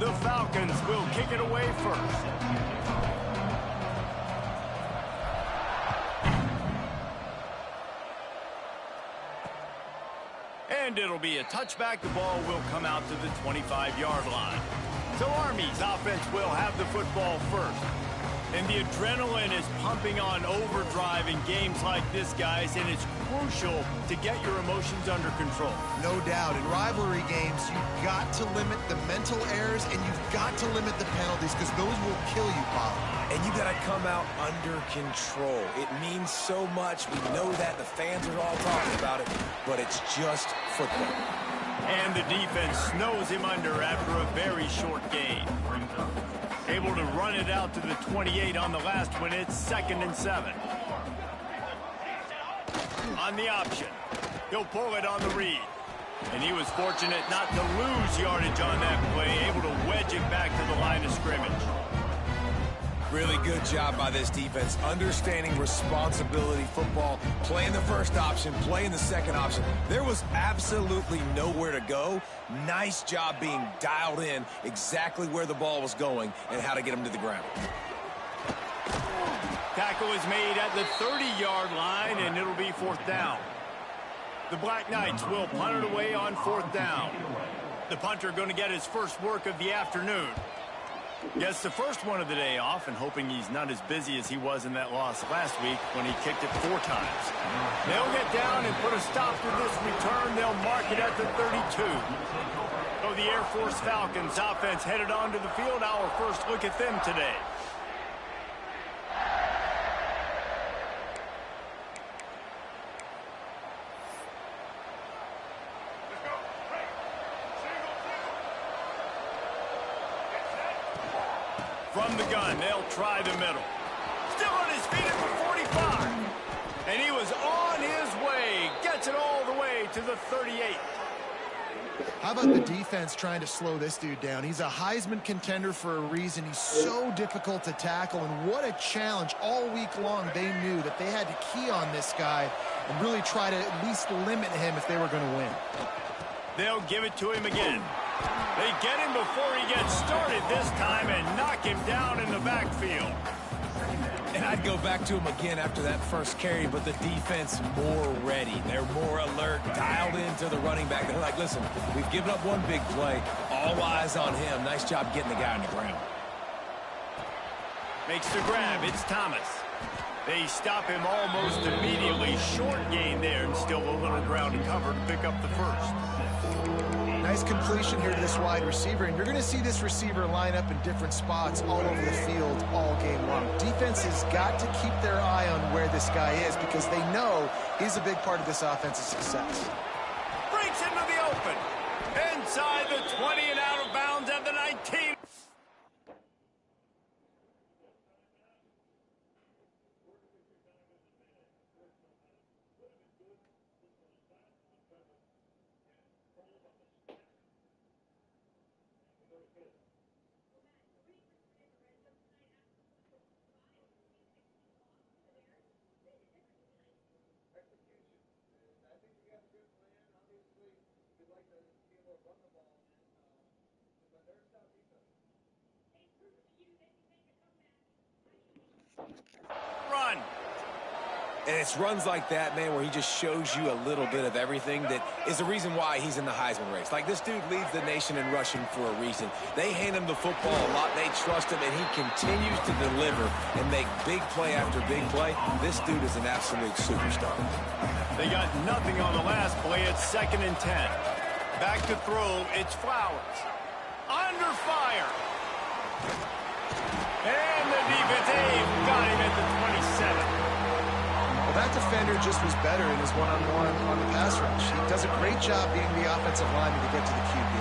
The Falcons will kick it away first. And it'll be a touchback. The ball will come out to the 25-yard line. So Army's offense will have the football first. And the adrenaline is pumping on overdrive in games like this, guys, and it's crucial to get your emotions under control. No doubt. In rivalry games, you've got to limit the mental errors, and you've got to limit the penalties, because those will kill you, Bob. And you got to come out under control. It means so much. We know that. The fans are all talking about it, but it's just football. And the defense snows him under after a very short game. Able to run it out to the 28 on the last one. It's 2nd and 7. On the option. He'll pull it on the read. And he was fortunate not to lose yardage on that play. Able to wedge it back to the line of scrimmage. Really good job by this defense, understanding responsibility football, playing the first option, playing the second option. There was absolutely nowhere to go. Nice job being dialed in exactly where the ball was going and how to get him to the ground. Tackle is made at the 30-yard line, and it'll be 4th down. The Black Knights will punt it away on 4th down. The punter going to get his first work of the afternoon. Gets the first one of the day off, and hoping he's not as busy as he was in that loss last week when he kicked it 4 times. They'll get down and put a stop to this return. They'll mark it at the 32. So the Air Force Falcons offense headed onto the field. Our first look at them today. From the gun, they'll try the middle. Still on his feet at the 45. And he was on his way. Gets it all the way to the 38. How about the defense trying to slow this dude down? He's a Heisman contender for a reason. He's so difficult to tackle, and what a challenge. All week long, they knew that they had to key on this guy and really try to at least limit him if they were going to win. They'll give it to him again. They get him before he gets started this time and knock him down in the backfield. And I'd go back to him again after that first carry, but the defense more ready. They're more alert, dialed into the running back. They're like, listen, we've given up one big play. All eyes on him. Nice job getting the guy on the ground. Makes the grab. It's Thomas. They stop him almost immediately. Short gain there, and still a little ground to cover to pick up the first. Nice completion here to this wide receiver, and you're going to see this receiver line up in different spots all over the field all game long. Defense has got to keep their eye on where this guy is, because they know he's a big part of this offense's success. Breaks into the open. Inside the 20 and out of bounds at the 19. Run. And it's runs like that, man, where he just shows you a little bit of everything that is the reason why he's in the Heisman race. Like, this dude leads the nation in rushing for a reason. They hand him the football a lot. They trust him, and he continues to deliver and make big play after big play. This dude is an absolute superstar. They got nothing on the last play. It's 2nd and 10. Back to throw. It's Flowers. Under fire. And the defense got him at the 27. Well, that defender just was better in his one-on-one on the pass rush. He does a great job being the offensive lineman to get to the QB.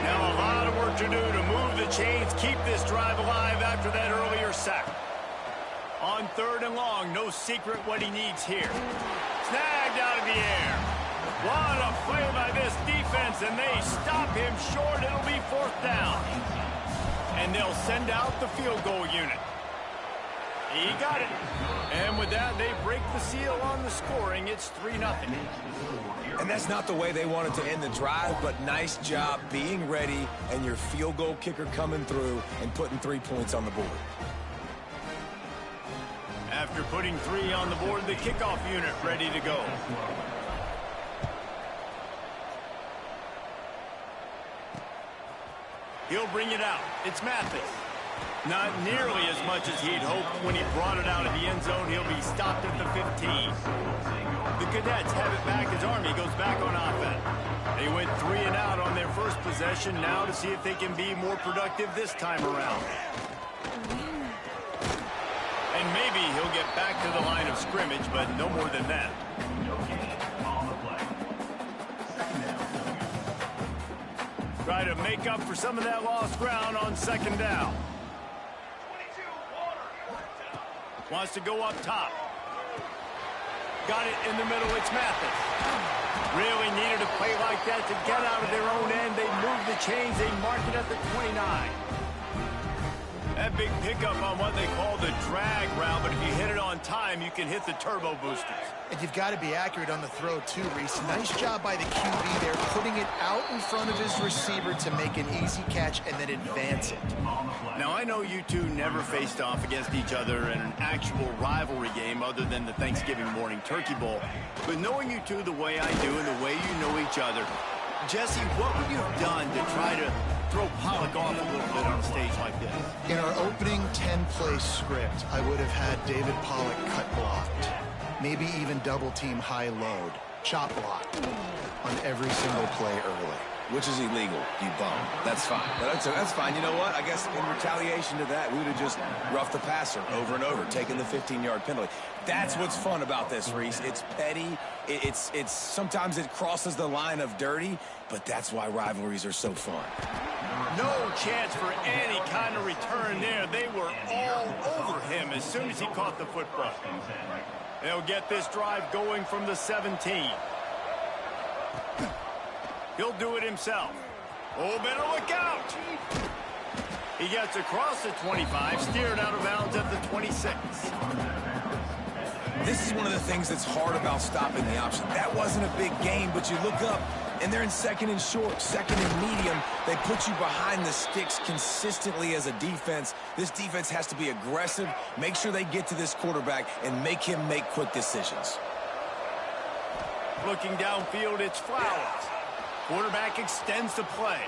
Now a lot of work to do to move the chains, keep this drive alive after that earlier sack. On 3rd and long, no secret what he needs here. Snagged out of the air. What a play by this defense, and they stop him short. It'll be 4th down. And they'll send out the field goal unit. He got it. And with that, they break the seal on the scoring. It's 3-0. And that's not the way they wanted to end the drive, but nice job being ready and your field goal kicker coming through and putting 3 points on the board. After putting 3 on the board, the kickoff unit ready to go. He'll bring it out. It's Mathis. Not nearly as much as he'd hoped when he brought it out of the end zone. He'll be stopped at the 15. The Cadets have it back as Army goes back on offense. They went 3 and out on their first possession. Now to see if they can be more productive this time around. And maybe he'll get back to the line of scrimmage, but no more than that. Try to make up for some of that lost ground on second down. Wants to go up top. Got it in the middle. It's Mathis. Really needed a play like that to get out of their own end. They move the chains. They mark it at the 29. That big pickup on what they call the drag route, but if you hit it on time, you can hit the turbo boosters. And you've got to be accurate on the throw, too, Reese. Nice job by the QB there, putting it out in front of his receiver to make an easy catch and then advance it. Now, I know you two never faced off against each other in an actual rivalry game other than the Thanksgiving morning Turkey Bowl. But knowing you two the way I do and the way you know each other, Jesse, what would you have done to try to throw Pollock off a little bit on a stage like this? In our opening 10-play script, I would have had David Pollock cut blocked. Maybe even double-team high load, chop blocked on every single play early. Which is illegal, you bum. That's fine. That's fine. You know what? I guess in retaliation to that, we would have just roughed the passer over and over, taking the 15-yard penalty. That's what's fun about this, Reese. It's petty. It's sometimes it crosses the line of dirty, but that's why rivalries are so fun. No chance for any kind of return there. They were all over him as soon as he caught the football. They'll get this drive going from the 17. He'll do it himself. Oh, better look out. He gets across the 25, steered out of bounds at the 26. This is one of the things that's hard about stopping the option. That wasn't a big gain, but you look up, and they're in second and short, second and medium. They put you behind the sticks consistently as a defense. This defense has to be aggressive, make sure they get to this quarterback, and make him make quick decisions. Looking downfield, it's Flowers. Quarterback extends the play.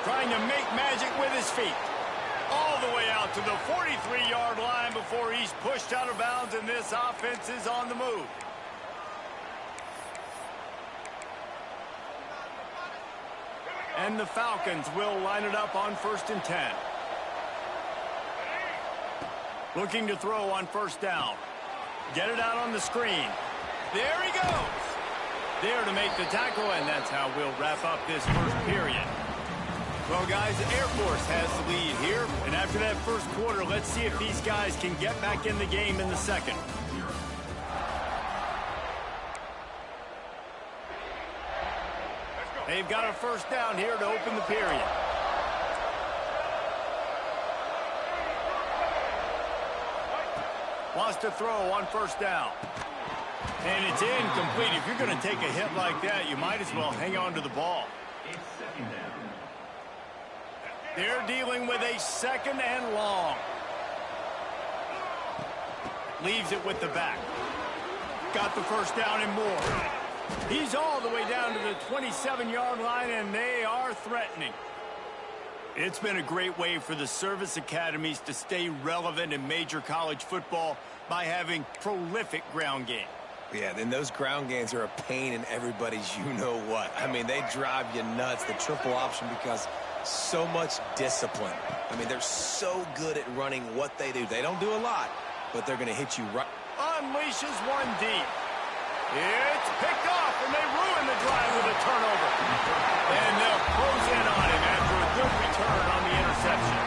Trying to make magic with his feet. All the way out to the 43-yard line before he's pushed out of bounds, and this offense is on the move. And the Falcons will line it up on 1st and 10. Looking to throw on 1st down. Get it out on the screen. There he goes. There to make the tackle, and that's how we'll wrap up this first period. Well, guys, the Air Force has the lead here, and after that first quarter, let's see if these guys can get back in the game in the second. They've got a 1st down here to open the period. Wants to throw on 1st down. And it's incomplete. If you're going to take a hit like that, you might as well hang on to the ball. They're dealing with a 2nd and long. Leaves it with the back. Got the 1st down and more. He's all the way down to the 27-yard line, and they are threatening. It's been a great way for the service academies to stay relevant in major college football by having prolific ground game. Yeah, then those ground games are a pain in everybody's you-know-what. I mean, they drive you nuts, the triple option, because so much discipline. I mean, they're so good at running what they do. They don't do a lot, but they're going to hit you right. Unleashes one deep. It's picked off, and they ruin the drive with a turnover. And they'll close in on him after a good return on the interception.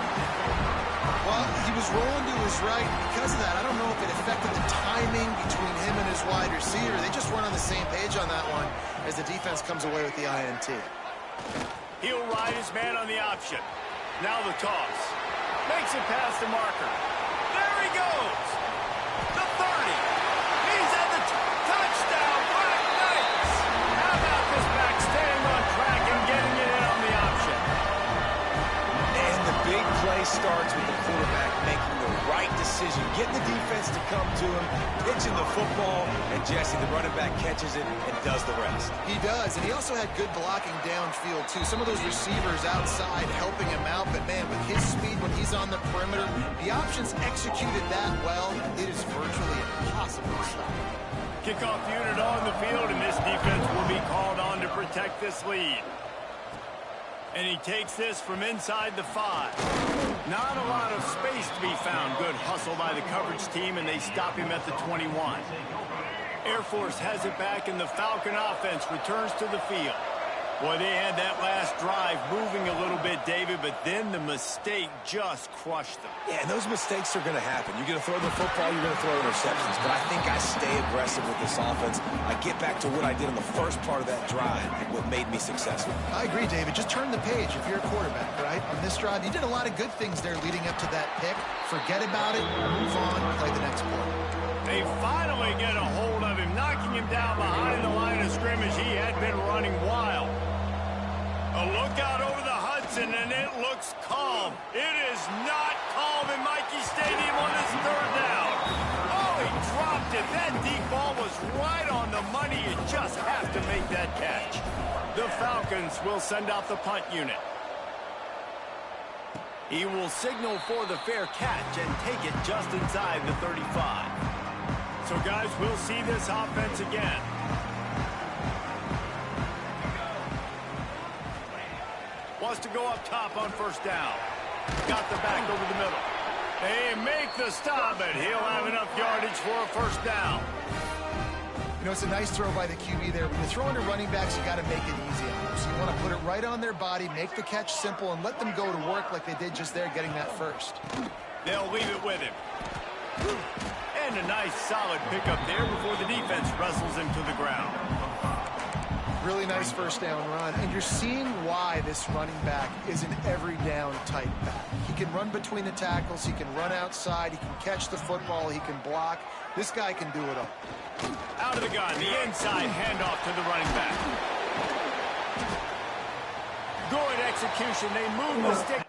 Well, he was rolling to his right. Because of that, I don't know if it affected the timing between him and his wide receiver. They just weren't on the same page on that one as the defense comes away with the INT. He'll ride his man on the option. Now the toss. Makes it past the marker. There he goes. starts with the quarterback making the right decision, getting the defense to come to him, pitching the football, and Jesse, the running back, catches it and does the rest. He does, and he also had good blocking downfield, too. Some of those receivers outside helping him out, but, man, with his speed when he's on the perimeter, the options executed that well, it is virtually impossible to stop. Kickoff unit on the field, and this defense will be called on to protect this lead. And he takes this from inside the 5. Not a lot of space to be found. Good hustle by the coverage team, and they stop him at the 21. Air Force has it back, and the Falcon offense returns to the field. Boy, they had that last drive moving a little bit, David, but then the mistake just crushed them. Yeah, and those mistakes are going to happen. You're going to throw the football, you're going to throw interceptions. But I think I stay aggressive with this offense. I get back to what I did in the first part of that drive, what made me successful. I agree, David. Just turn the page if you're a quarterback, right? On this drive, you did a lot of good things there leading up to that pick. Forget about it, move on, play the next play. They finally get a hold of him, knocking him down behind the line of scrimmage. He had been running wild. A look out over the Hudson, and it looks calm. It is not calm in Mikey Stadium on this third down. Oh, he dropped it. That deep ball was right on the money. You just have to make that catch. The Falcons will send out the punt unit. He will signal for the fair catch and take it just inside the 35. So, guys, we'll see this offense again. Wants to go up top on first down. Got the back over the middle. They make the stop, and he'll have enough yardage for a first down. You know, it's a nice throw by the QB there. When you're throwing to running backs, you got to make it easy on them. So you want to put it right on their body, make the catch simple, and let them go to work like they did just there, getting that first. They'll leave it with him. And a nice solid pickup there before the defense wrestles him to the ground. Really nice first down run, and you're seeing why this running back is an every down type back. He can run between the tackles, he can run outside, he can catch the football, he can block. This guy can do it all. Out of the gun, the inside handoff to the running back. Good execution, they move the stick.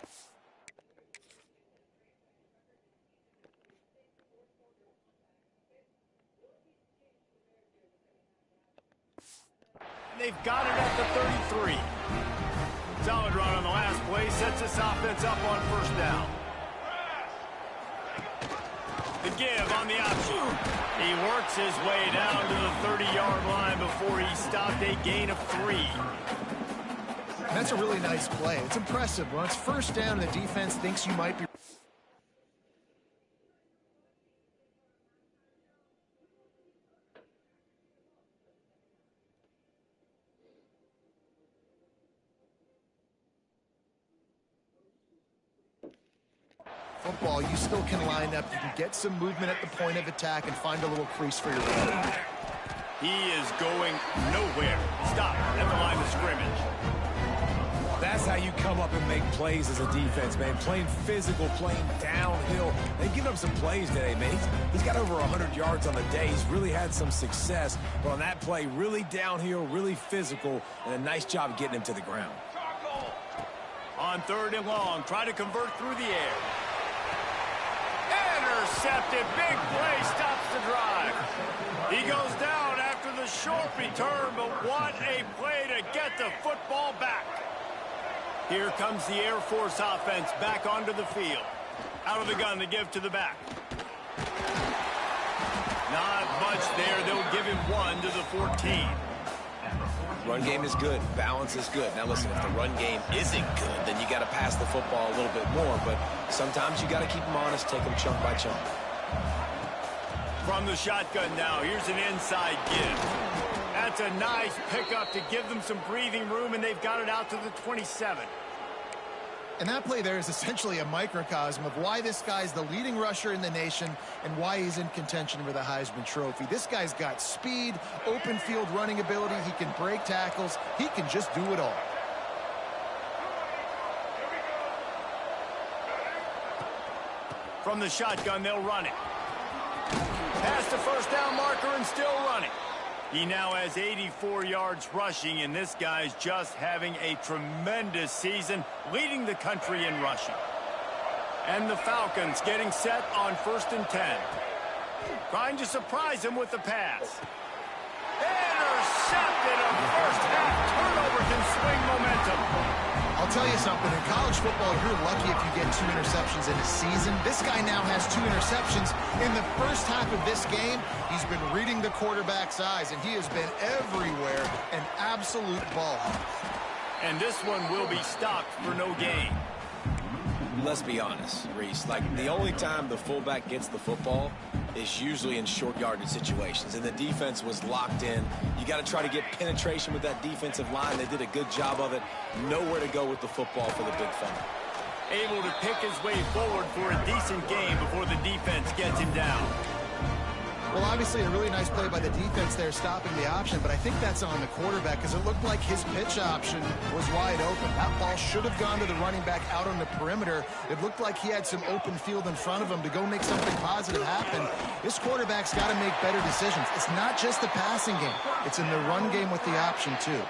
They've got it at the 33. Solid run on the last play. Sets this offense up on first down. The give on the option. He works his way down to the 30-yard line before he stopped a gain of 3. That's a really nice play. It's impressive. When it's first down and the defense thinks you might be... football, you still can line up. You can get some movement at the point of attack and find a little crease for your running. He is going nowhere. Stop at the line of scrimmage. That's how you come up and make plays as a defense, man. Playing physical, playing downhill. They've given him some plays today, man. He's got over 100 yards on the day. He's really had some success. But on that play, really downhill, really physical, and a nice job getting him to the ground. On third and long, try to convert through the air. Intercepted. Big play stops the drive. He goes down after the short return, but what a play to get the football back. Here comes the Air Force offense back onto the field. Out of the gun to give to the back. Not much there. They'll give him 1 to the 14. Run game is good. Balance is good. Now, listen, if the run game isn't good, then you got to pass the football a little bit more. But sometimes you got to keep them honest, take them chunk by chunk. From the shotgun now, here's an inside give. That's a nice pickup to give them some breathing room, and they've got it out to the 27. And that play there is essentially a microcosm of why this guy's the leading rusher in the nation and why he's in contention for the Heisman Trophy. This guy's got speed, open field running ability. He can break tackles. He can just do it all. From the shotgun, they'll run it. Past the first down marker and still running. He now has 84 yards rushing, and this guy's just having a tremendous season, leading the country in rushing. And the Falcons getting set on 1st and 10. Trying to surprise him with the pass. Intercepted. A first half turnover can swing momentum. I'll tell you something. In college football, you're lucky if you get 2 interceptions in a season. This guy now has 2 interceptions. In the first half of this game, he's been reading the quarterback's eyes, and he has been everywhere, an absolute ball hawk. And this one will be stopped for no gain. Let's be honest, Reese. Like, the only time the fullback gets the football is usually in short yardage situations, and the defense was locked in. You got to try to get penetration with that defensive line. They did a good job of it. Nowhere to go with the football for the big fella. Able to pick his way forward for a decent game before the defense gets him down. Well, obviously, a really nice play by the defense there, stopping the option, but I think that's on the quarterback because it looked like his pitch option was wide open. That ball should have gone to the running back out on the perimeter. It looked like he had some open field in front of him to go make something positive happen. This quarterback's got to make better decisions. It's not just the passing game. It's in the run game with the option, too.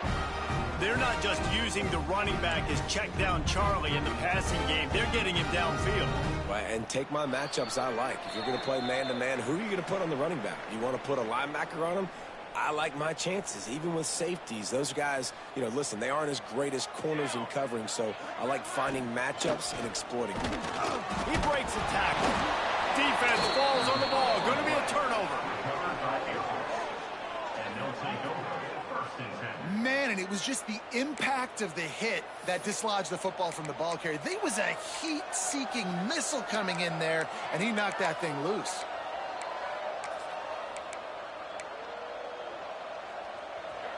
They're not just using the running back as check down Charlie in the passing game. They're getting him downfield. Right, and take my matchups I like. If you're going to play man-to-man, who are you going to put on the running back? You want to put a linebacker on him? I like my chances, even with safeties. Those guys, you know, listen, they aren't as great as corners in covering, so I like finding matchups and exploiting them. He breaks a tackle. Defense falls on the ball. Going to be a turnover. Man, and it was just the impact of the hit that dislodged the football from the ball carrier. There was a heat-seeking missile coming in there, and he knocked that thing loose.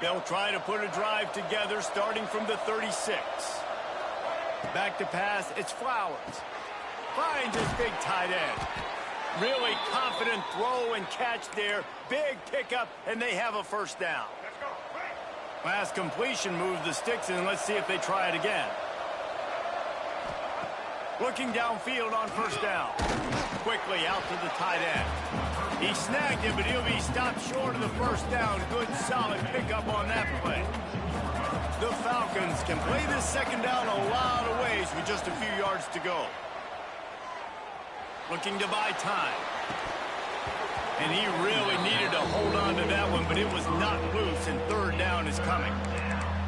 They'll try to put a drive together starting from the 36. Back to pass, it's Flowers. Finds his big tight end. Really confident throw and catch there. Big pickup, and they have a first down. Last completion moves the sticks in. Let's see if they try it again. Looking downfield on first down. Quickly out to the tight end. He snagged him, but he'll be stopped short of the first down. Good, solid pickup on that play. The Falcons can play this second down a lot of ways with just a few yards to go. Looking to buy time. And he really needed to hold on to that one, but it was not loose, and third down is coming.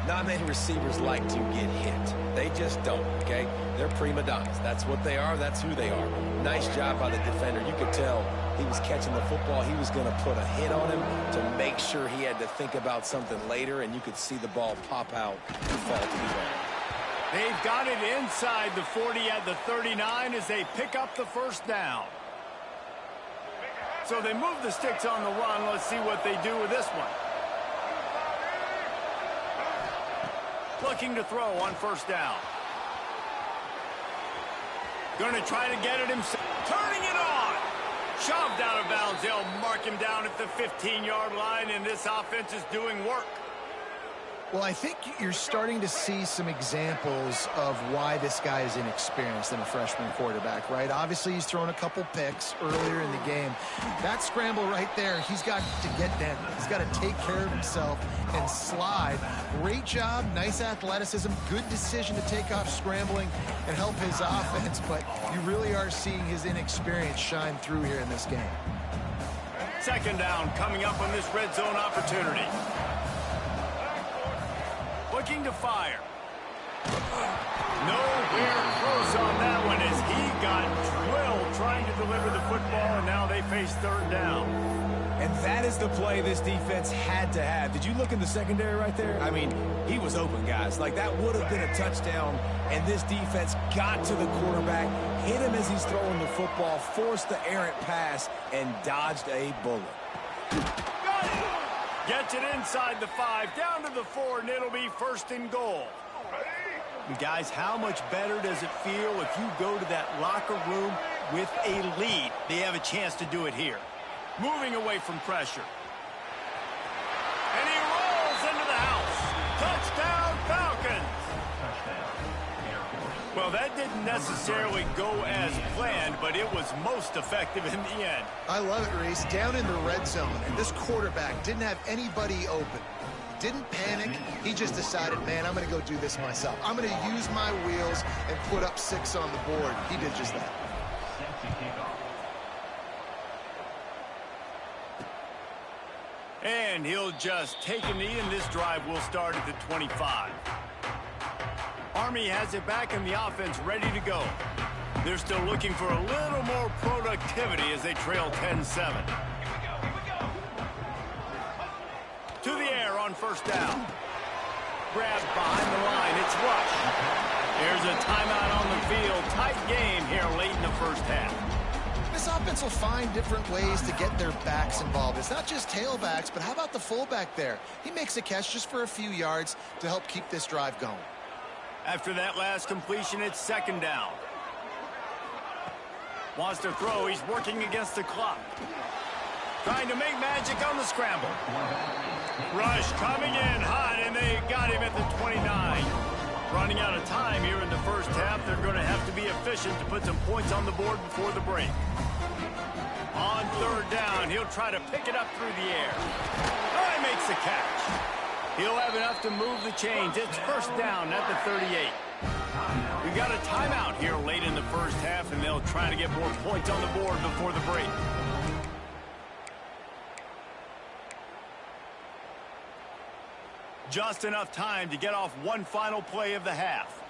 Not many receivers like to get hit. They just don't, okay? They're prima donnas. That's what they are. That's who they are. Nice job by the defender. You could tell he was catching the football. He was going to put a hit on him to make sure he had to think about something later, and you could see the ball pop out and fall to the ground. They've got it inside the 40 at the 39 as they pick up the first down. So they move the sticks on the run. Let's see what they do with this one. Looking to throw on first down. Going to try to get it himself. Turning it on. Shoved out of bounds. They'll mark him down at the 15-yard line, and this offense is doing work. Well, I think you're starting to see some examples of why this guy is inexperienced in a freshman quarterback, right? Obviously, he's thrown a couple picks earlier in the game. That scramble right there, he's got to get down. He's got to take care of himself and slide. Great job, nice athleticism, good decision to take off scrambling and help his offense, but you really are seeing his inexperience shine through here in this game. Second down coming up on this red zone opportunity. Looking to fire. Nowhere close on that one as he got drilled trying to deliver the football, and now they face third down. And that is the play this defense had to have. Did you look in the secondary right there? I mean, he was open, guys. Like, that would have been a touchdown, and this defense got to the quarterback, hit him as he's throwing the football, forced the errant pass, and dodged a bullet. Got it! Gets it inside the 5, down to the 4, and it'll be first and goal. You guys, how much better does it feel if you go to that locker room with a lead? They have a chance to do it here. Moving away from pressure. And he rolls into the house. Touchdown, Falcons! Well, that didn't necessarily go as planned, but it was most effective in the end. I love it, Reese. Down in the red zone, and this quarterback didn't have anybody open. Didn't panic. He just decided, man, I'm going to go do this myself. I'm going to use my wheels and put up 6 on the board. He did just that. And he'll just take a knee, and this drive will start at the 25. Army has it back in the offense, ready to go. They're still looking for a little more productivity as they trail 10-7. To the air on first down. Grab behind the line. It's Rush. There's a timeout on the field. Tight game here late in the first half. This offense will find different ways to get their backs involved. It's not just tailbacks, but how about the fullback there? He makes a catch just for a few yards to help keep this drive going. After that last completion, it's second down. Wants to throw. He's working against the clock. Trying to make magic on the scramble. Rush coming in hot, and they got him at the 29. Running out of time here in the first half. They're going to have to be efficient to put some points on the board before the break. On third down, he'll try to pick it up through the air. Oh, he makes the catch. He'll have enough to move the chains. It's first down at the 38. We've got a timeout here late in the first half, and they'll try to get more points on the board before the break. Just enough time to get off one final play of the half.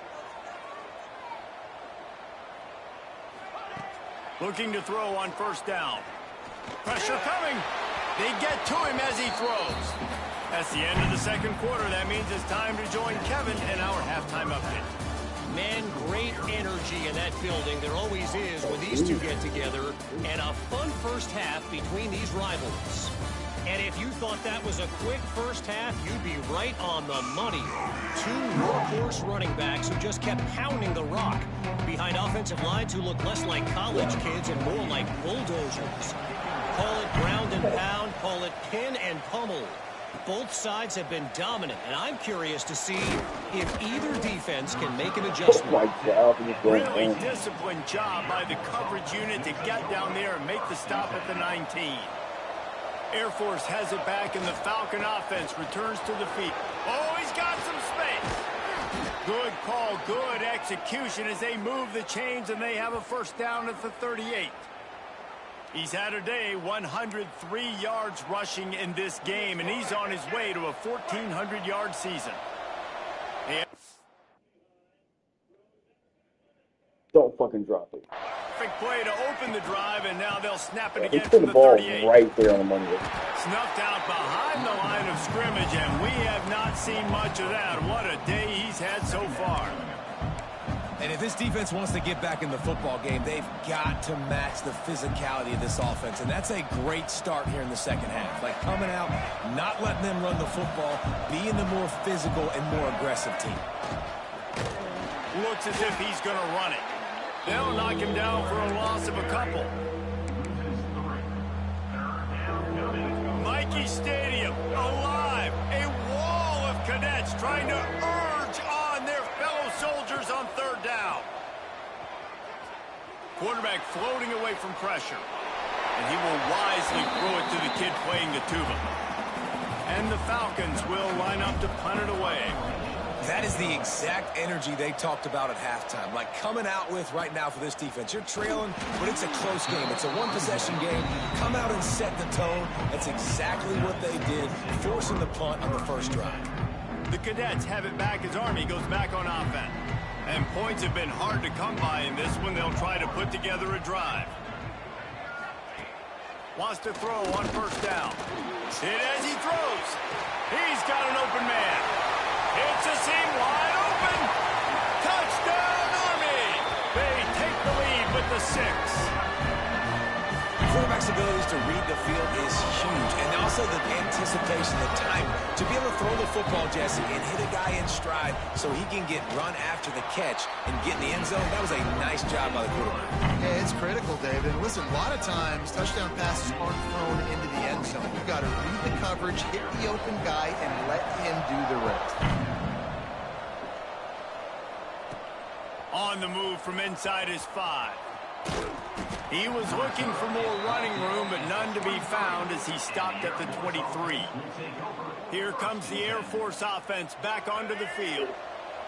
Looking to throw on first down. Pressure coming. They get to him as he throws. That's the end of the second quarter. That means it's time to join Kevin in our halftime update. Man, great energy in that building. There always is when these two get together. And a fun first half between these rivals. And if you thought that was a quick first half, you'd be right on the money. Two workhorse running backs who just kept pounding the rock behind offensive lines who look less like college kids and more like bulldozers. Call it ground and pound, call it pin and pummel. Both sides have been dominant, and I'm curious to see if either defense can make an adjustment. Really disciplined job by the coverage unit to get down there and make the stop at the 19. Air Force has it back, and the Falcon offense returns to the feet. Oh, he's got some space. Good call, good execution as they move the chains, and they have a first down at the 38. He's had a day, 103 yards rushing in this game, and he's on his way to a 1,400-yard season. Don't fucking drop it. Perfect play to open the drive, and now they'll snap it again He put from the the ball 38. right there on the money. Snuffed out behind the line of scrimmage, and we have not seen much of that. What a day he's had so far. And if this defense wants to get back in the football game, they've got to match the physicality of this offense. And that's a great start here in the second half. Like coming out, not letting them run the football, being the more physical and more aggressive team. Looks as if he's going to run it. They'll knock him down for a loss of a couple. Mikey Stadium, alive. A wall of cadets trying to urge on their fellow soldiers on third down. Quarterback floating away from pressure. And he will wisely throw it to the kid playing the tuba. And the Falcons will line up to punt it away. That is the exact energy they talked about at halftime. Like coming out with right now for this defense. You're trailing, but it's a close game. It's a one-possession game. Come out and set the tone. That's exactly what they did, forcing the punt on the first drive. The Cadets have it back as Army goes back on offense. And points have been hard to come by in this one. They'll try to put together a drive. Wants to throw on first down. Hit as he throws. He's got an open man. It's a seam wide open. Touchdown, Army. They take the lead with the 6. Quarterback's abilities to read the field is huge. And also the anticipation, the time to be able to throw the football, Jesse, and hit a guy in stride so he can get run after the catch and get in the end zone. That was a nice job by the quarterback. Yeah, it's critical, David. Listen, a lot of times touchdown passes aren't thrown into the end zone. You've got to read the coverage, hit the open guy, and let him do the rest. On the move from inside his 5. He was looking for more running room, but none to be found as he stopped at the 23. Here comes the Air Force offense back onto the field.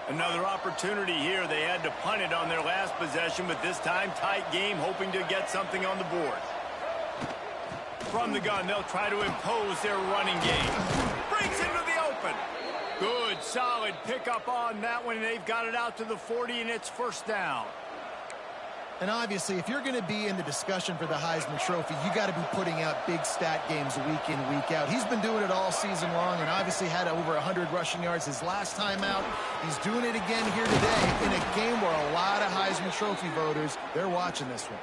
Another opportunity here. They had to punt it on their last possession, but this time tight game, hoping to get something on the board. From the gun, they'll try to impose their running game. Breaks into the open. Good, solid pickup on that one, and they've got it out to the 40, and it's first down. And obviously, if you're going to be in the discussion for the Heisman Trophy, you got to be putting out big stat games week in, week out. He's been doing it all season long and obviously had over 100 rushing yards his last time out. He's doing it again here today in a game where a lot of Heisman Trophy voters, they're watching this one.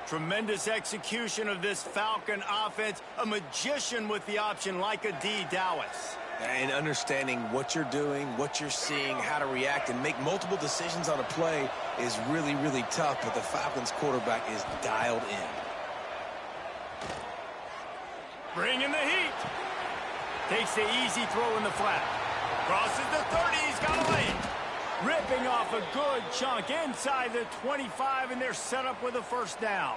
Tremendous execution of this Falcon offense. A magician with the option like a D. Dallas. And understanding what you're doing, what you're seeing, how to react, and make multiple decisions on a play is really, really tough, but the Falcons quarterback is dialed in. Bringing the heat. Takes the easy throw in the flat. Crosses the 30, he's got to lay it. Ripping off a good chunk inside the 25, and they're set up with a first down.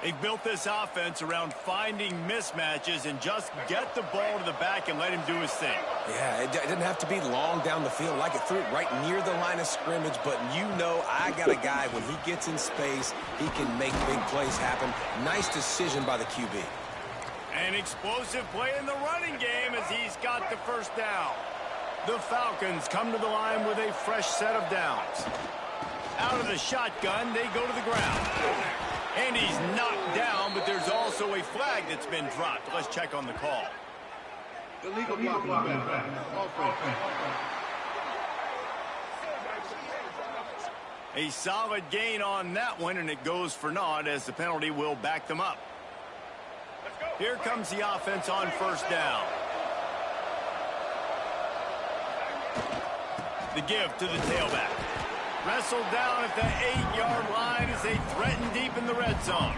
They've built this offense around finding mismatches and just get the ball to the back and let him do his thing. Yeah, it didn't have to be long down the field. Like it threw it right near the line of scrimmage, but you know I got a guy, when he gets in space, he can make big plays happen. Nice decision by the QB. An explosive play in the running game as he's got the first down. The Falcons come to the line with a fresh set of downs. Out of the shotgun, they go to the ground. And he's knocked down, but there's also a flag that's been dropped. Let's check on the call. Illegal blocking. A solid gain on that one, and it goes for naught as the penalty will back them up. Here comes the offense on first down. The give to the tailback. Wrestled down at the 8-yard line as they threaten deep in the red zone.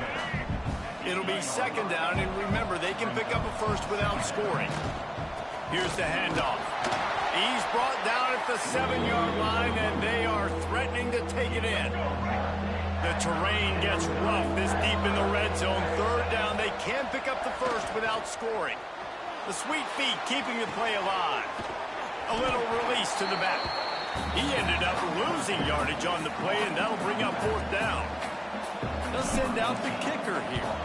It'll be second down, and remember, they can pick up a first without scoring. Here's the handoff. He's brought down at the 7-yard line, and they are threatening to take it in. The terrain gets rough this deep in the red zone. Third down, they can pick up the first without scoring. The sweet feet keeping the play alive. A little release to the back. He ended up losing yardage on the play, and that'll bring up fourth down. They'll send out the kicker here.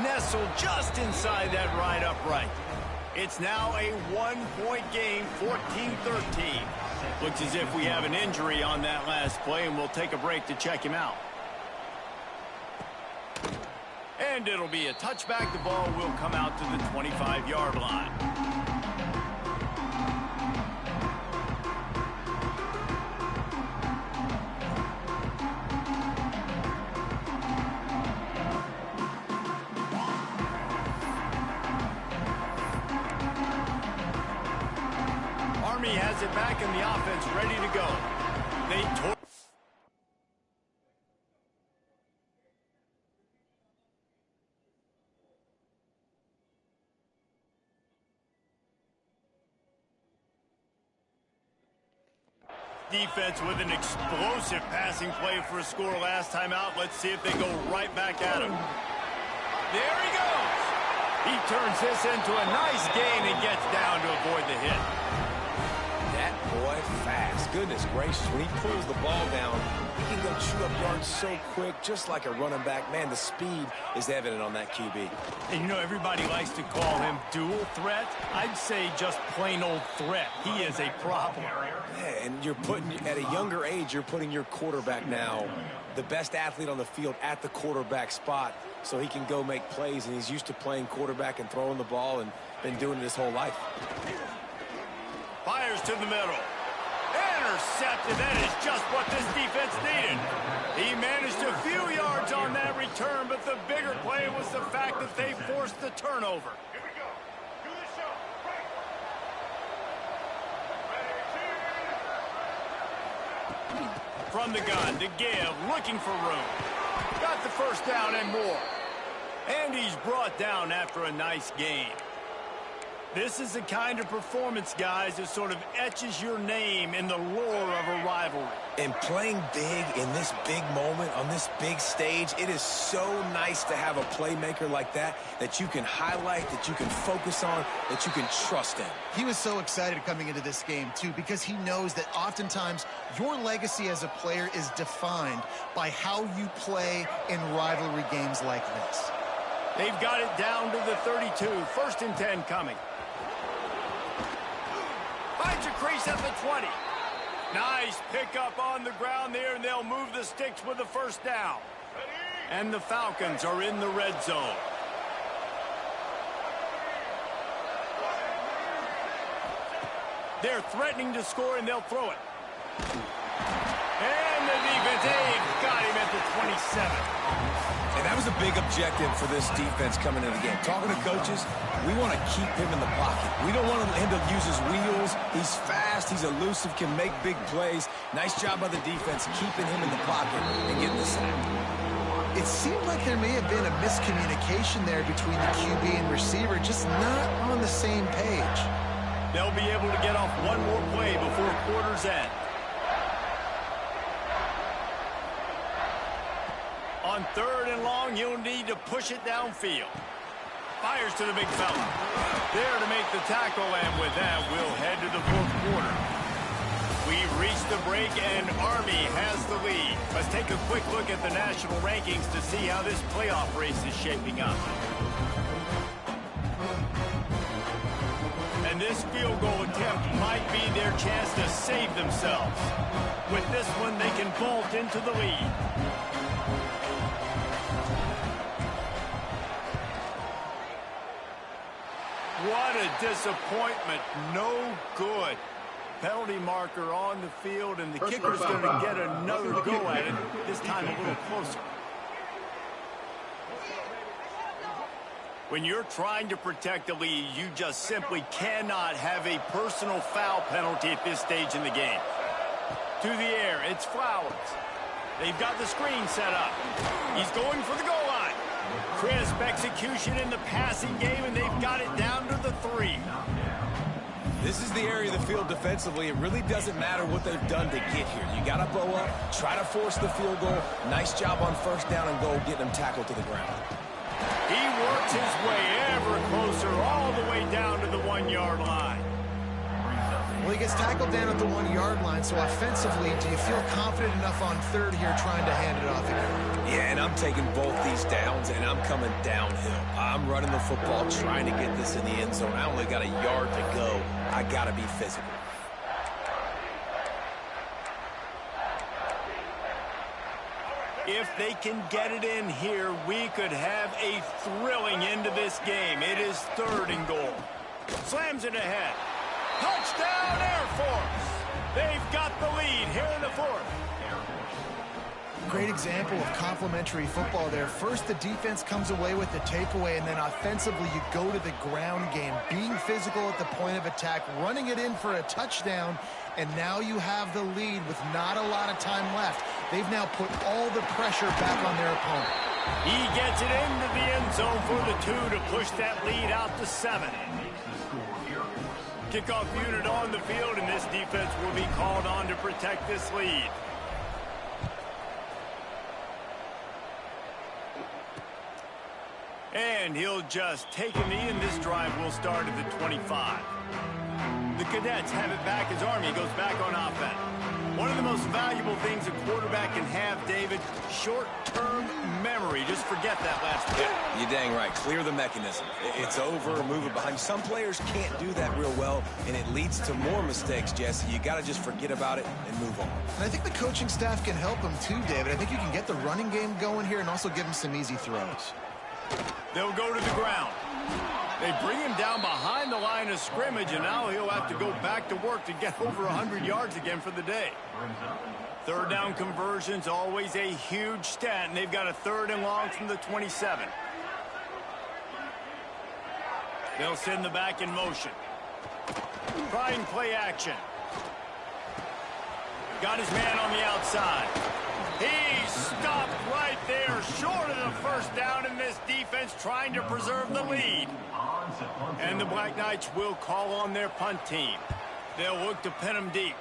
Nestled just inside that right upright. It's now a one-point game, 14-13. Looks as if we have an injury on that last play, and we'll take a break to check him out. And it'll be a touchback. The ball will come out to the 25-yard line. Army has it back in the offense, ready to go. They tore. Defense with an explosive passing play for a score last time out. Let's see if they go right back at him. There he goes. He turns this into a nice gain and gets down to avoid the hit. That boy fast. Goodness gracious, when he pulls the ball down, he can go chew up yards so quick, just like a running back. Man, the speed is evident on that QB. And you know, everybody likes to call him dual threat. I'd say just plain old threat. He is a problem. Yeah, and you're putting, at a younger age, you're putting your quarterback now, the best athlete on the field, at the quarterback spot, so he can go make plays, and he's used to playing quarterback and throwing the ball and been doing it his whole life. Fires to the middle. Intercepted. That is just what this defense needed. He managed a few yards on that return, but the bigger play was the fact that they forced the turnover. Here we go. Do the show. Right. From the gun to give, looking for room. Got the first down and more. And he's brought down after a nice gain. This is the kind of performance, guys, that sort of etches your name in the lore of a rivalry. And playing big in this big moment, on this big stage, it is so nice to have a playmaker like that you can highlight, that you can focus on, that you can trust in. He was so excited coming into this game, too, because he knows that oftentimes your legacy as a player is defined by how you play in rivalry games like this. They've got it down to the 32. 1st and 10 coming. Finds a crease at the 20. Nice pickup on the ground there, and they'll move the sticks with the 1st down. And the Falcons are in the red zone. They're threatening to score, and they'll throw it. And the defense, they've got him at the 27. And that was a big objective for this defense coming into the game. Talking to coaches, we want to keep him in the pocket. We don't want him to use his wheels. He's fast. He's elusive, can make big plays. Nice job by the defense keeping him in the pocket and getting the sack. It seemed like there may have been a miscommunication there between the QB and receiver, just not on the same page. They'll be able to get off one more play before quarter's end. On 3rd and long, you'll need to push it downfield. Fires to the big fella. There to make the tackle, and with that, we'll head to the 4th quarter. We've reached the break, and Army has the lead. Let's take a quick look at the national rankings to see how this playoff race is shaping up. And this field goal attempt might be their chance to save themselves. With this one, they can vault into the lead. What a disappointment. No good. Penalty marker on the field, and the kicker's going to get another go at it, this time a little closer. When you're trying to protect the lead, you just simply cannot have a personal foul penalty at this stage in the game. To the air, it's Flowers. They've got the screen set up. He's going for the goal line. Crisp execution in the passing game, and they've got it down to the 3. This is the area of the field defensively. It really doesn't matter what they've done to get here. You got to bow up, try to force the field goal. Nice job on 1st down and goal, getting them tackled to the ground. He works his way ever closer all the way down to the 1-yard line. Well, he gets tackled down at the 1-yard line, so offensively, do you feel confident enough on 3rd here trying to hand it off again? Yeah, and I'm taking both these downs, and I'm coming downhill. I'm running the football, trying to get this in the end zone. I only got a yard to go. I got to be physical. If they can get it in here, we could have a thrilling end to this game. It is 3rd and goal. Slams it ahead. Touchdown, Air Force! They've got the lead here in the 4th. Great example of complementary football there. First, the defense comes away with the takeaway, and then offensively, you go to the ground game, being physical at the point of attack, running it in for a touchdown, and now you have the lead with not a lot of time left. They've now put all the pressure back on their opponent. He gets it into the end zone for the 2 to push that lead out to 7. Kickoff unit on the field, and this defense will be called on to protect this lead. And he'll just take a knee, and this drive will start at the 25. The Cadets have it back as Army goes back on offense. One of the most valuable things a quarterback can have, David, short-term memory. Just forget that last play. You're dang right. Clear the mechanism. It's over, move it behind. Some players can't do that real well, and it leads to more mistakes, Jesse. You got to just forget about it and move on. And I think the coaching staff can help him too, David. I think you can get the running game going here and also give him some easy throws. They'll go to the ground. They bring him down behind the line of scrimmage, and now he'll have to go back to work to get over 100 yards again for the day. 3rd down conversions, always a huge stat, and they've got a 3rd and long from the 27. They'll send the back in motion. Trying play action. Got his man on the outside. He stopped right there, short of the first down, in this defense trying to preserve the lead. And the Black Knights will call on their punt team. They'll look to pin them deep.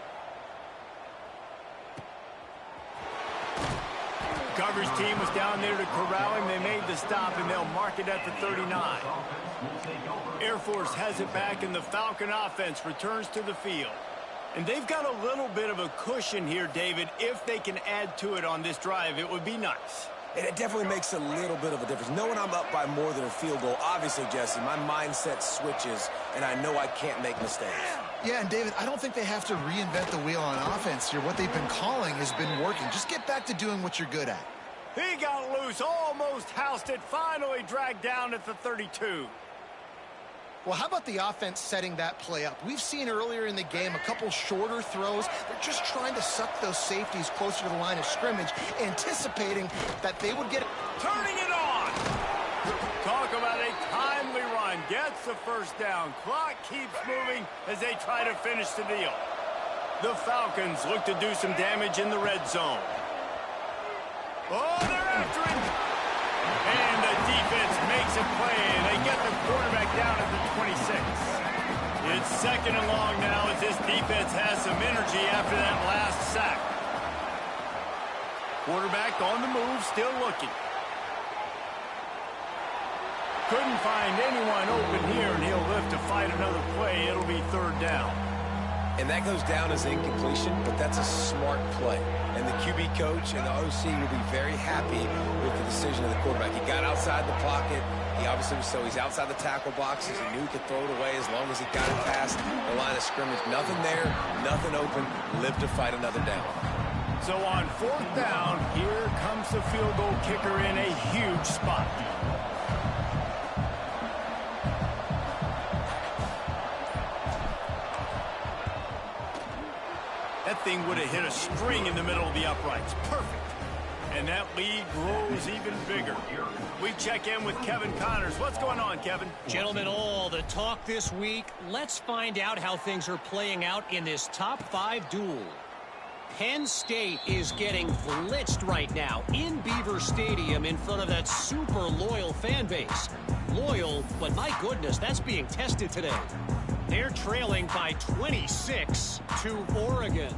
Coverage team was down there to corral him. They made the stop, and they'll mark it at the 39. Air Force has it back, and the Falcon offense returns to the field. And they've got a little bit of a cushion here, David. If they can add to it on this drive, it would be nice. And it definitely makes a little bit of a difference. Knowing I'm up by more than a field goal, obviously, Jesse, my mindset switches, and I know I can't make mistakes. Yeah, and David, I don't think they have to reinvent the wheel on offense here. What they've been calling has been working. Just get back to doing what you're good at. He got loose, almost housed it, finally dragged down at the 32. Well, how about the offense setting that play up? We've seen earlier in the game a couple shorter throws. They're just trying to suck those safeties closer to the line of scrimmage, anticipating that they would get it. Turning it on. Talk about a timely run. Gets the first down. Clock keeps moving as they try to finish the deal. The Falcons look to do some damage in the red zone. Oh, they're after it. And the defense makes a play, and they get the quarterback down at the 26. It's second and long now as this defense has some energy after that last sack. Quarterback on the move, still looking. Couldn't find anyone open here, and he'll live to fight another play. It'll be third down. And that goes down as incompletion, but that's a smart play. And the QB coach and the OC will be very happy with the decision of the quarterback. He got outside the pocket. He obviously was so he's outside the tackle boxes. He knew he could throw it away as long as he got it past the line of scrimmage. Nothing there, nothing open. Live to fight another down. So on fourth down, here comes the field goal kicker in a huge spot. That thing would have hit a string in the middle of the uprights. Perfect. And that lead grows even bigger. We check in with Kevin Connors. What's going on, Kevin? Gentlemen, all the talk this week. Let's find out how things are playing out in this top 5 duel. Penn State is getting blitzed right now in Beaver Stadium in front of that super loyal fan base. Loyal, but my goodness, that's being tested today. They're trailing by 26 to Oregon.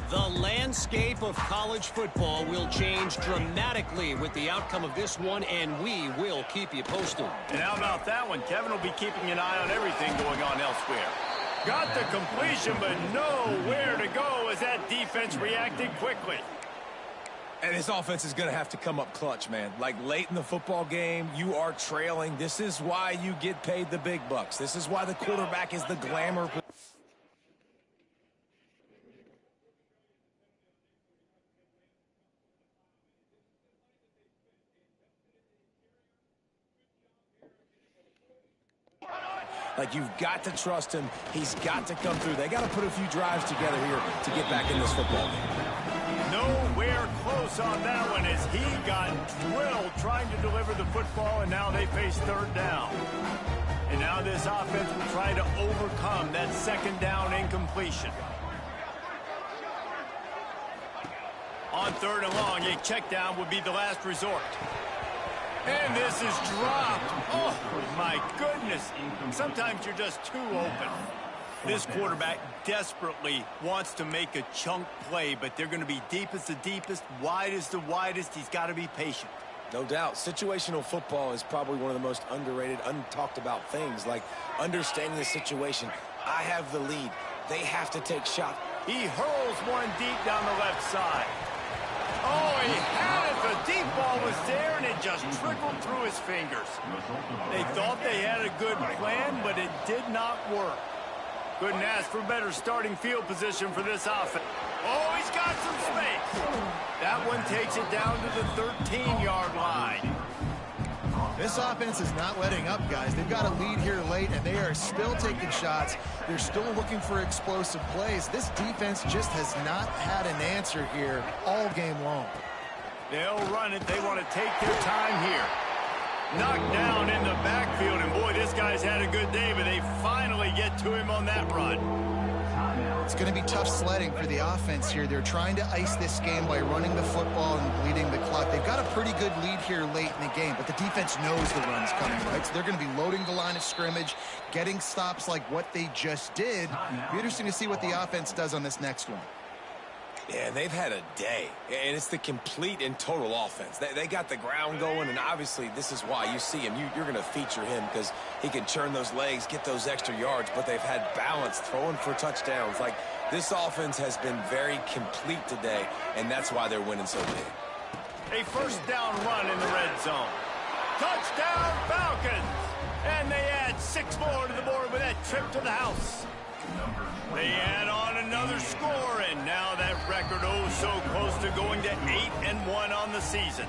The landscape of college football will change dramatically with the outcome of this one, and we will keep you posted. And how about that one? Kevin will be keeping an eye on everything going on elsewhere. Got the completion, but nowhere to go as that defense reacted quickly. And this offense is going to have to come up clutch, man. Like late in the football game, you are trailing. This is why you get paid the big bucks. This is why the quarterback is the glamour. Like, you've got to trust him. He's got to come through. They got to put a few drives together here to get back in this football game. Nowhere close on that one as he got drilled trying to deliver the football, and now they face third down. And now this offense will try to overcome that second down incompletion. On third and long, a check down would be the last resort. And this is dropped. Oh, my goodness. Sometimes you're just too open. This quarterback desperately wants to make a chunk play, but they're going to be deep as the deepest, wide as the widest. He's got to be patient. No doubt. Situational football is probably one of the most underrated, untalked about things, like understanding the situation. I have the lead. They have to take shots. He hurls one deep down the left side. Oh, he had it. The deep ball was there, and it just trickled through his fingers. They thought they had a good plan, but it did not work. Couldn't ask for better starting field position for this offense. Oh, he's got some space. That one takes it down to the 13-yard line. This offense is not letting up, guys. They've got a lead here late, and they are still taking shots. They're still looking for explosive plays. This defense just has not had an answer here all game long. They'll run it. They want to take their time here. Knocked down in the backfield, and boy, this guy's had a good day, but they finally get to him on that run. It's going to be tough sledding for the offense here. They're trying to ice this game by running the football and bleeding the clock. They've got a pretty good lead here late in the game, but the defense knows the run's coming, right? So they're going to be loading the line of scrimmage, getting stops like what they just did. It'll be interesting to see what the offense does on this next one. Yeah, they've had a day, and it's the complete and total offense. They got the ground going, and obviously this is why you see him. You're going to feature him because he can churn those legs, get those extra yards, but they've had balance, throwing for touchdowns. Like, this offense has been very complete today, and that's why they're winning so big. A first down run in the red zone. Touchdown, Falcons! And they add 6 more to the board with that trip to the house. They add on another score, and now that record so close to going to 8-1 on the season.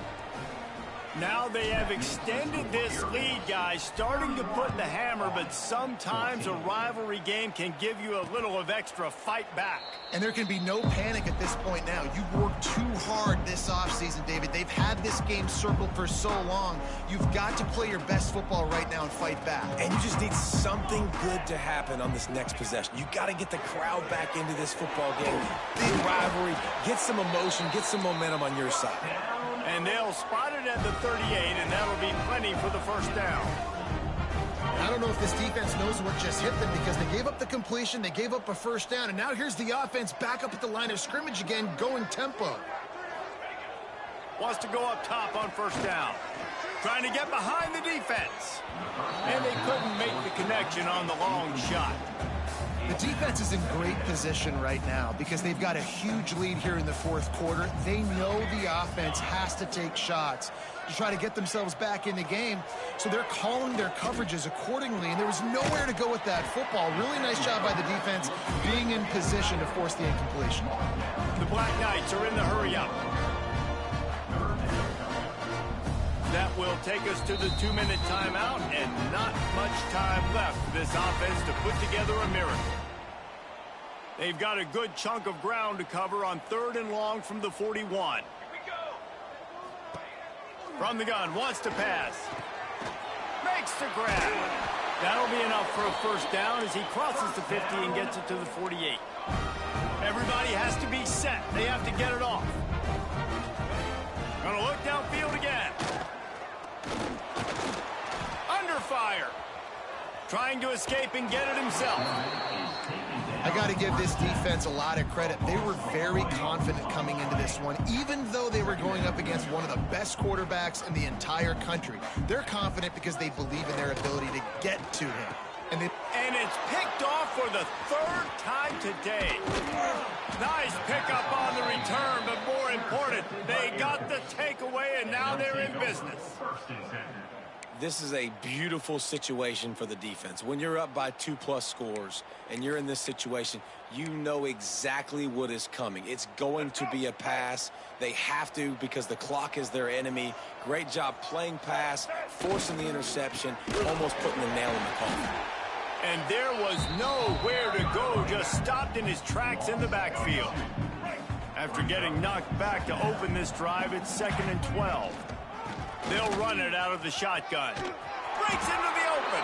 Now they have extended this lead, guys, starting to put the hammer, but sometimes a rivalry game can give you a little of extra fight back. And there can be no panic at this point now. You've worked too hard this offseason, David. They've had this game circled for so long. You've got to play your best football right now and fight back. And you just need something good to happen on this next possession. You got to get the crowd back into this football game. Big rivalry. Get some emotion. Get some momentum on your side. And they'll spot it at the 38, and that'll be plenty for the first down. I don't know if this defense knows what just hit them because they gave up the completion, they gave up a first down, and now here's the offense back up at the line of scrimmage again, going tempo. Wants to go up top on first down. Trying to get behind the defense. And they couldn't make the connection on the long shot. The defense is in great position right now because they've got a huge lead here in the fourth quarter. They know the offense has to take shots to try to get themselves back in the game. So they're calling their coverages accordingly, and there was nowhere to go with that football. Really nice job by the defense being in position to force the incompletion. The Black Knights are in the hurry-up. That will take us to the 2-minute timeout, and not much time left for this offense to put together a miracle. They've got a good chunk of ground to cover on 3rd and long from the 41. From the gun, wants to pass. Makes the grab. That'll be enough for a first down as he crosses the 50 and gets it to the 48. Everybody has to be set. They have to get it off. Gonna look downfield again. Under fire. Trying to escape and get it himself. I got to give this defense a lot of credit. They were very confident coming into this one, even though they were going up against one of the best quarterbacks in the entire country. They're confident because they believe in their ability to get to him. And it's picked off for the 3rd time today. Nice pickup on the return, but more important, they got the takeaway, and now they're in business. This is a beautiful situation for the defense. When you're up by 2+ scores and you're in this situation, you know exactly what is coming. It's going to be a pass. They have to because the clock is their enemy. Great job playing pass, forcing the interception, almost putting the nail in the coffin. And there was nowhere to go, just stopped in his tracks in the backfield. After getting knocked back to open this drive, it's 2nd and 12. They'll run it out of the shotgun. Breaks into the open.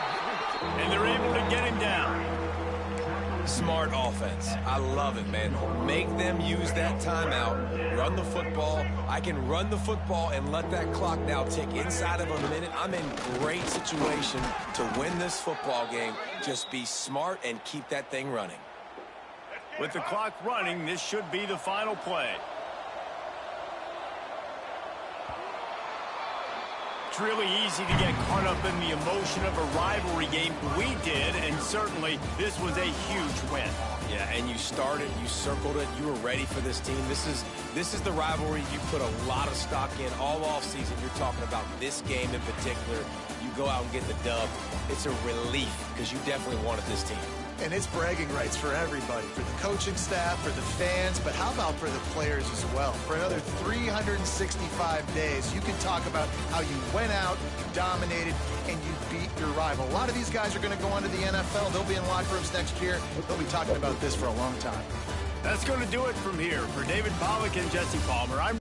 And they're able to get him down. Smart offense. I love it, man. Make them use that timeout. Run the football. I can run the football and let that clock now tick inside of a minute. I'm in great situation to win this football game. Just be smart and keep that thing running. With the clock running, this should be the final play. It's really easy to get caught up in the emotion of a rivalry game. We did, and certainly this was a huge win. Yeah, and you started, you circled it, you were ready for this team. This is the rivalry you put a lot of stock in all offseason. You're talking about this game in particular. You go out and get the dub. It's a relief because you definitely wanted this team. And it's bragging rights for everybody, for the coaching staff, for the fans, but how about for the players as well? For another 365 days, you can talk about how you went out, you dominated, and you beat your rival. A lot of these guys are going to go on to the NFL. They'll be in locker rooms next year. They'll be talking about this for a long time. That's going to do it from here. For David Pollack and Jesse Palmer, I'm